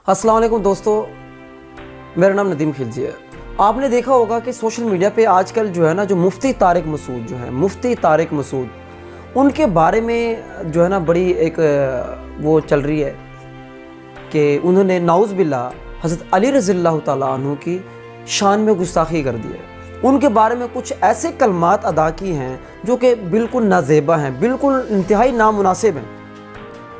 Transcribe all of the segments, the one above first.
अस्सलाम वालेकुम दोस्तों, मेरा नाम नदीम खिलजी है। आपने देखा होगा कि सोशल मीडिया पे आजकल जो है ना, जो मुफ्ती तारिक मसूद जो हैं, मुफ्ती तारिक मसूद, उनके बारे में जो है ना बड़ी एक वो चल रही है कि उन्होंने नाउज़ बिल्लाह हज़रत अली रज़ियल्लाहु ताला अन्हु की शान में गुस्ताखी कर दी है। उनके बारे में कुछ ऐसे कलमात अदा की हैं जो कि बिल्कुल नाज़ेबा हैं, बिल्कुल इंतहाई नामुनासिब हैं।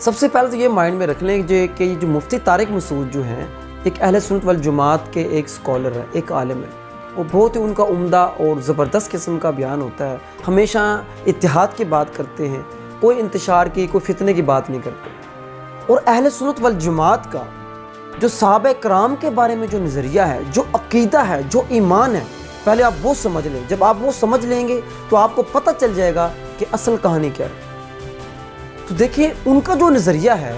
सबसे पहले तो ये माइंड में रख लें कि जो मुफ्ती तारिक मसूद जो हैं, एक अहले सुन्नत वल जमात के एक स्कॉलर है, एक आलिम है। वो बहुत ही उनका उम्दा और ज़बरदस्त किस्म का बयान होता है। हमेशा इत्तिहाद की बात करते हैं, कोई इंतशार की, कोई फितने की बात नहीं करते। और अहले सुन्नत वल जमात का जो सहाबा कराम के बारे में जो नज़रिया है, जो अक़ीदा है, जो ईमान है, पहले आप वो समझ लें। जब आप वो समझ लेंगे तो आपको पता चल जाएगा कि असल कहानी क्या है। तो देखिए, उनका जो नज़रिया है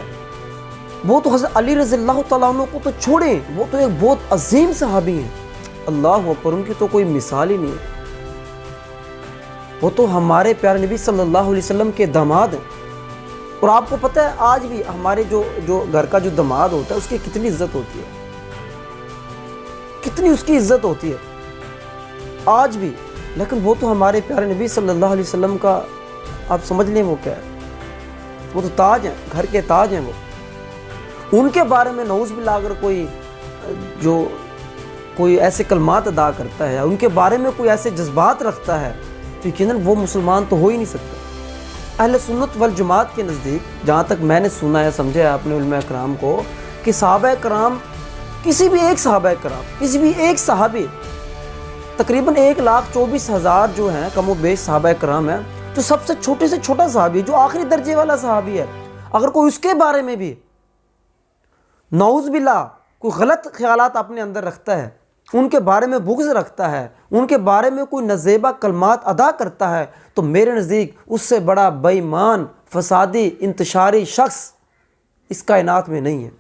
वो तो हज़रत अली रज़ियल्लाहु ताला अन्हु को तो छोड़ें, वो तो एक बहुत अजीम सहाबी हैं। अल्लाह अकबर, उनकी तो कोई मिसाल ही नहीं है। वो तो हमारे प्यारे नबी सल्लल्लाहु अलैहि वसल्लम के दामाद हैं। और आपको पता है आज भी हमारे जो घर का जो दामाद होता है उसकी कितनी इज्जत होती है, कितनी उसकी इज्जत होती है आज भी। लेकिन वो तो हमारे प्यारे नबी सल्लल्लाहु अलैहि वसल्लम का, आप समझ लें वो क्या है, वो तो ताज हैं, घर के ताज हैं। वो उनके बारे में नऊज़ बिल्लाह अगर कोई ऐसे कलमात अदा करता है या उनके बारे में कोई ऐसे जज्बात रखता है तो यकीनन वो मुसलमान तो हो ही नहीं सकता। अहले सुन्नत वल जमात के नज़दीक, जहाँ तक मैंने सुना है, समझा है आपने उलमा कराम को, कि सहाबा कराम, किसी भी एक सहाबा कराम, किसी भी एक सहाबी, तकरीबन 1,24,000 जो हैं कम व बेश सहाबा कराम हैं, जो सबसे छोटे से छोटा सहाबी, जो आखिरी दर्जे वाला सहाबी है, अगर कोई उसके बारे में भी नऊज़ बिल्लाह कोई गलत ख्यालात अपने अंदर रखता है, उनके बारे में बुग़्ज़ रखता है, उनके बारे में कोई नज़ेबा कलमात अदा करता है, तो मेरे नज़दीक उससे बड़ा बेईमान, फसादी, इंतशारी शख्स इस कायनात में नहीं है।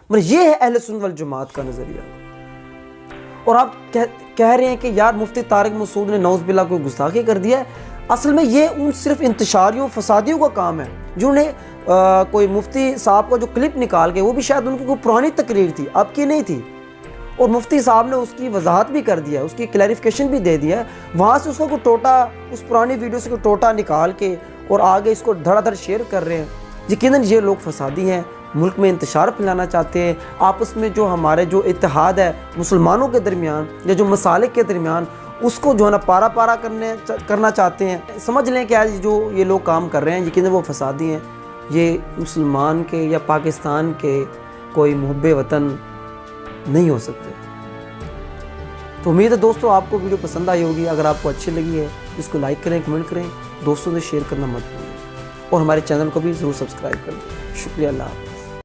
मतलब ये है अहले सुन्नत वल जमात का नज़रिया। और आप कह रहे हैं कि यार मुफ्ती तारिक मसूद ने नऊज़ बिल्लाह को गुस्ताखी कर दिया है। असल में ये उन सिर्फ इंतशारियों, फसादियों का काम है, जिन्होंने कोई मुफ्ती साहब का जो क्लिप निकाल के, वो भी शायद उनकी कोई पुरानी तकरीर थी, अब की नहीं थी, और मुफ्ती साहब ने उसकी वजाहत भी कर दिया है, उसकी क्लैरिफिकेशन भी दे दिया है। वहाँ से उसका कोई टोटा, उस पुरानी वीडियो से कोई टोटा निकाल के और आगे इसको धड़ाधड़ शेयर कर रहे हैं। यकीनन ये लोग फसादी हैं, मुल्क में इंतशार फैलाना चाहते हैं, आपस में जो हमारे जो इत्तेहाद है मुसलमानों के दरमियान या जो मसालिक के दरमियान, उसको जो है ना पारा पारा करना चाहते हैं। समझ लें कि आज जो ये लोग काम कर रहे हैं यकीनन वो फसादी हैं। ये मुसलमान के या पाकिस्तान के कोई मुहब्बे वतन नहीं हो सकते। तो उम्मीद है दोस्तों आपको वीडियो पसंद आई होगी। अगर आपको अच्छी लगी है इसको लाइक करें, कमेंट करें, दोस्तों से शेयर करना मत भूलें और हमारे चैनल को भी ज़रूर सब्सक्राइब करें। शुक्रिया। अल्लाह।